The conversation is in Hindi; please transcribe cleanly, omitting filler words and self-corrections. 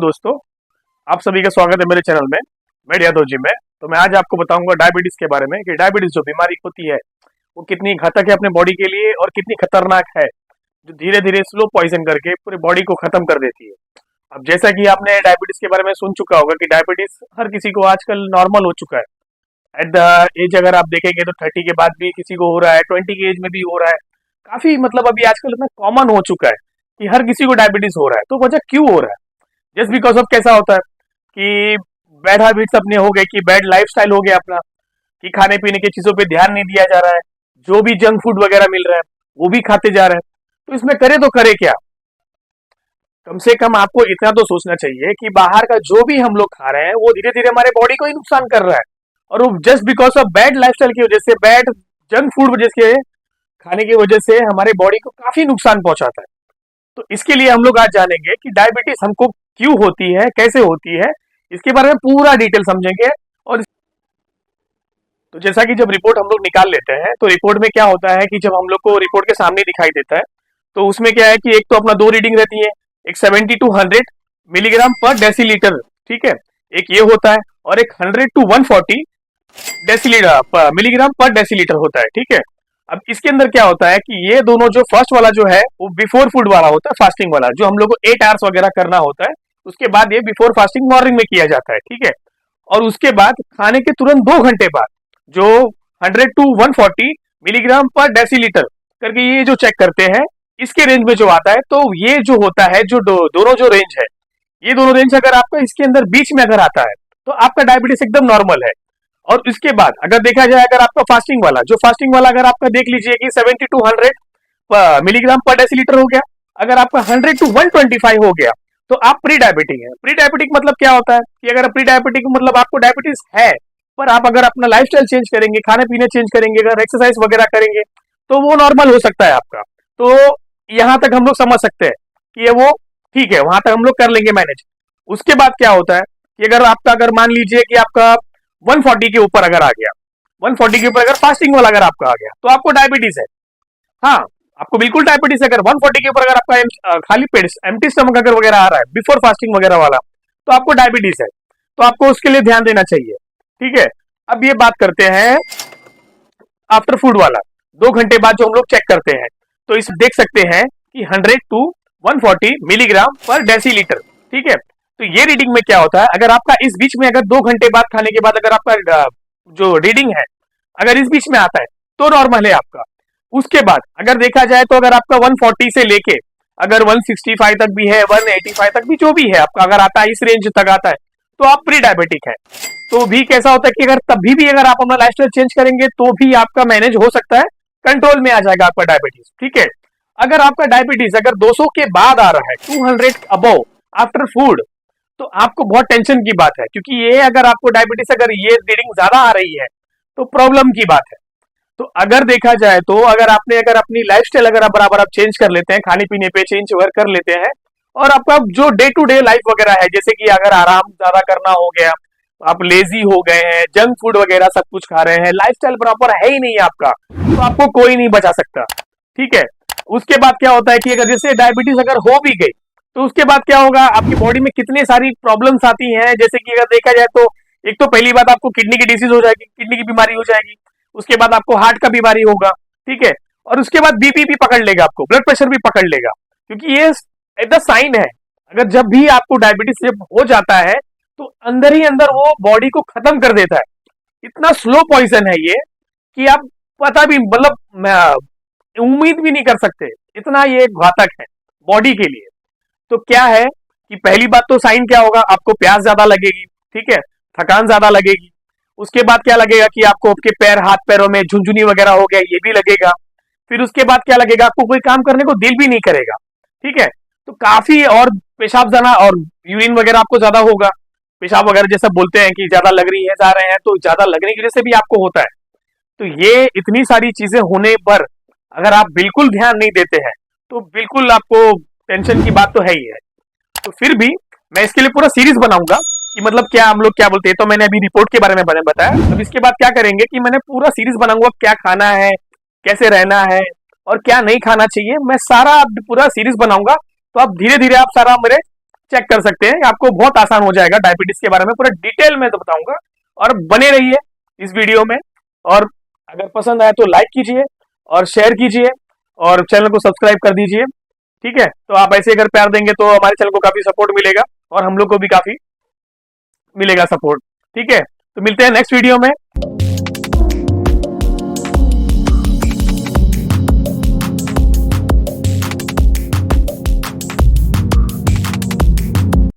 दोस्तों, आप सभी का स्वागत है मेरे चैनल में मेड यादव जी में। तो मैं आज आपको बताऊंगा डायबिटीज के बारे में कि डायबिटीज जो बीमारी होती है वो कितनी घातक है अपने बॉडी के लिए और कितनी खतरनाक है, जो धीरे धीरे स्लो पॉइजन करके पूरे बॉडी को खत्म कर देती है। अब जैसा कि आपने डायबिटीज के बारे में सुन चुका होगा कि डायबिटीज हर किसी को आजकल नॉर्मल हो चुका है। एट द एज अगर आप देखेंगे तो 30 के बाद भी किसी को हो रहा है, 20 की एज में भी हो रहा है। काफी मतलब अभी आजकल इतना कॉमन हो चुका है कि हर किसी को डायबिटीज हो रहा है। तो वजह क्यों हो रहा है? जस्ट बिकॉज ऑफ कैसा होता है कि बैड हैबिट्स अपने हो गए, कि बैड लाइफस्टाइल हो गया अपना, कि खाने पीने की चीजों पे ध्यान नहीं दिया जा रहा है, जो भी जंक फूड वगैरह मिल रहा है वो भी खाते जा रहे हैं। तो इसमें करे तो करे क्या? कम से कम आपको इतना तो सोचना चाहिए कि बाहर का जो भी हम लोग खा रहे हैं वो धीरे धीरे हमारे बॉडी को ही नुकसान कर रहा है, और वो just because of bad lifestyle की वजह से, बैड जंक फूड वजह से, खाने की वजह से हमारे बॉडी को काफी नुकसान पहुंचाता है। तो इसके लिए हम लोग आज जानेंगे कि डायबिटीज हमको क्यों होती है, कैसे होती है, इसके बारे में पूरा डिटेल समझेंगे। और तो जैसा कि जब रिपोर्ट हम लोग निकाल लेते हैं तो रिपोर्ट में क्या होता है कि जब हम लोग को रिपोर्ट के सामने दिखाई देता है तो उसमें क्या है कि एक तो अपना दो रीडिंग रहती है, एक 70 to 100 मिलीग्राम पर डेसीलीटर, ठीक है, एक ये होता है, और एक 100 to 140 डेसीलीटर मिलीग्राम पर डेसीलीटर होता है, ठीक है। अब इसके अंदर क्या होता है कि ये दोनों, जो फर्स्ट वाला जो है वो बिफोर फूड वाला होता है, फास्टिंग वाला, जो हम लोग को 8 आवर्स वगैरह करना होता है, उसके बाद ये बिफोर फास्टिंग मॉर्निंग में किया जाता है, ठीक है। और उसके बाद खाने के तुरंत 2 घंटे बाद जो 100 to 140 मिलीग्राम पर डेसीलीटर करके ये जो चेक करते हैं, इसके रेंज में जो आता है, तो ये जो होता है, जो दोनों जो रेंज है, ये दोनों रेंज अगर आपका इसके अंदर बीच में अगर आता है तो आपका डायबिटीज एकदम नॉर्मल है। और इसके बाद अगर देखा जाए, अगर आपका फास्टिंग वाला, जो फास्टिंग वाला अगर आपका देख लीजिए कि 70 to 100 मिलीग्राम पर डेसीलीटर हो गया, अगर आपका 100 to 125 हो गया तो आप प्री डायबिटिक है। प्री डायबिटिक मतलब क्या होता है कि अगर प्री डायबिटिक मतलब आपको डायबिटीज है, पर आप अगर अपना लाइफस्टाइल चेंज करेंगे, खाने पीने चेंज करेंगे, अगर एक्सरसाइज वगैरह करेंगे तो वो नॉर्मल हो सकता है आपका। तो यहां तक हम लोग समझ सकते हैं कि ये वो ठीक है, वहां तक हम लोग कर लेंगे मैनेज। उसके बाद क्या होता है कि अगर आपका, अगर मान लीजिए कि आपका 140 के ऊपर अगर आ गया, 140 के ऊपर अगर फास्टिंग वाला अगर आपका आ गया तो आपको डायबिटीज है। हाँ, आपको बिल्कुल डायबिटीज है। अगर 140 के ऊपर अगर आपका खाली पेट, एम्प्टी स्टमक अगर वगैरह आ रहा है बिफोर फास्टिंग वगैरह वाला, तो आपको डायबिटीज है। तो आपको उसके लिए ध्यान देना चाहिए, ठीक है। अब ये बात करते हैं आफ्टर फूड वाला, 2 घंटे बाद जो हम लोग चेक करते हैं, तो इस देख सकते हैं कि 100 to 140 मिलीग्राम पर डेसीलीटर, ठीक है। तो ये रीडिंग में क्या होता है, अगर आपका इस बीच में, अगर 2 घंटे बाद खाने के बाद अगर आपका जो रीडिंग है अगर इस बीच में आता है तो नॉर्मल है आपका। उसके बाद अगर देखा जाए तो अगर आपका 140 से लेके अगर 165 तक भी है, 185 तक भी जो भी है आपका अगर आता है, इस रेंज तक आता है, तो आप प्री डायबिटिक है। तो भी कैसा होता है कि अगर तभी भी अगर आप अपना लाइफस्टाइल चेंज करेंगे तो भी आपका मैनेज हो सकता है, कंट्रोल में आ जाएगा आपका डायबिटीज, ठीक है। अगर आपका डायबिटीज अगर 200 के बाद आ रहा है, 200 अबव आफ्टर फूड, तो आपको बहुत टेंशन की बात है, क्योंकि ये अगर आपको डायबिटीज अगर ये रीडिंग ज्यादा आ रही है तो प्रॉब्लम की बात है। तो अगर देखा जाए तो अगर आपने, अगर अपनी लाइफस्टाइल अगर बराबर आप चेंज कर लेते हैं, खाने पीने पे चेंज वगैरह कर लेते हैं, और आपका जो डे टू डे लाइफ वगैरह है, जैसे कि अगर आराम ज्यादा करना हो गया, आप लेजी हो गए हैं, जंक फूड वगैरह सब कुछ खा रहे हैं, लाइफस्टाइल प्रॉपर है ही नहीं आपका, तो आपको कोई नहीं बचा सकता, ठीक है। उसके बाद क्या होता है कि अगर जैसे डायबिटीज अगर हो भी गई तो उसके बाद क्या होगा, आपकी बॉडी में कितने सारी प्रॉब्लम्स आती हैं। जैसे कि अगर देखा जाए तो एक तो पहली बात आपको किडनी की डिसीज हो जाएगी, किडनी की बीमारी हो जाएगी। उसके बाद आपको हार्ट का बीमारी होगा, ठीक है। और उसके बाद बीपी भी पकड़ लेगा, आपको ब्लड प्रेशर भी पकड़ लेगा, क्योंकि ये एक साइन है। अगर जब भी आपको डायबिटीज जब हो जाता है तो अंदर ही अंदर वो बॉडी को खत्म कर देता है। इतना स्लो पॉइजन है ये कि आप पता भी, मतलब उम्मीद भी नहीं कर सकते, इतना ये घातक है बॉडी के लिए। तो क्या है कि पहली बात तो साइन क्या होगा, आपको प्यास ज्यादा लगेगी, ठीक है, थकान ज्यादा लगेगी। उसके बाद क्या लगेगा कि आपको आपके पैर, हाथ पैरों में झुंझुनी वगैरह हो गया, ये भी लगेगा। फिर उसके बाद क्या लगेगा, आपको कोई काम करने को दिल भी नहीं करेगा, ठीक है। तो काफी, और पेशाब जाना और यूरिन वगैरह आपको ज्यादा होगा, पेशाब वगैरह जैसा बोलते हैं कि ज्यादा लग रही है, जा रहे हैं, तो ज्यादा लगने की वजह से भी आपको होता है। तो ये इतनी सारी चीजें होने पर अगर आप बिल्कुल ध्यान नहीं देते हैं तो बिल्कुल आपको टेंशन की बात तो है ही है। तो फिर भी मैं इसके लिए पूरा सीरीज बनाऊंगा कि मतलब क्या हम लोग क्या बोलते हैं। तो मैंने अभी रिपोर्ट के बारे में बताया, अब इसके बाद क्या करेंगे कि मैंने पूरा सीरीज बनाऊंगा, क्या खाना है, कैसे रहना है और क्या नहीं खाना चाहिए, मैं सारा पूरा सीरीज बनाऊंगा। तो आप धीरे धीरे आप सारा मेरे चेक कर सकते हैं। आपको बहुत आसान हो जाएगा डायबिटीज के बारे में पूरा डिटेल में तो बताऊंगा। और बने रहिए इस वीडियो में, और अगर पसंद आए तो लाइक कीजिए और शेयर कीजिए और चैनल को सब्सक्राइब कर दीजिए। ठीक है, तो आप ऐसे अगर प्यार देंगे तो हमारे चैनल को काफी सपोर्ट मिलेगा और हम लोग को भी काफी मिलेगा सपोर्ट। ठीक है, तो मिलते हैं नेक्स्ट वीडियो में।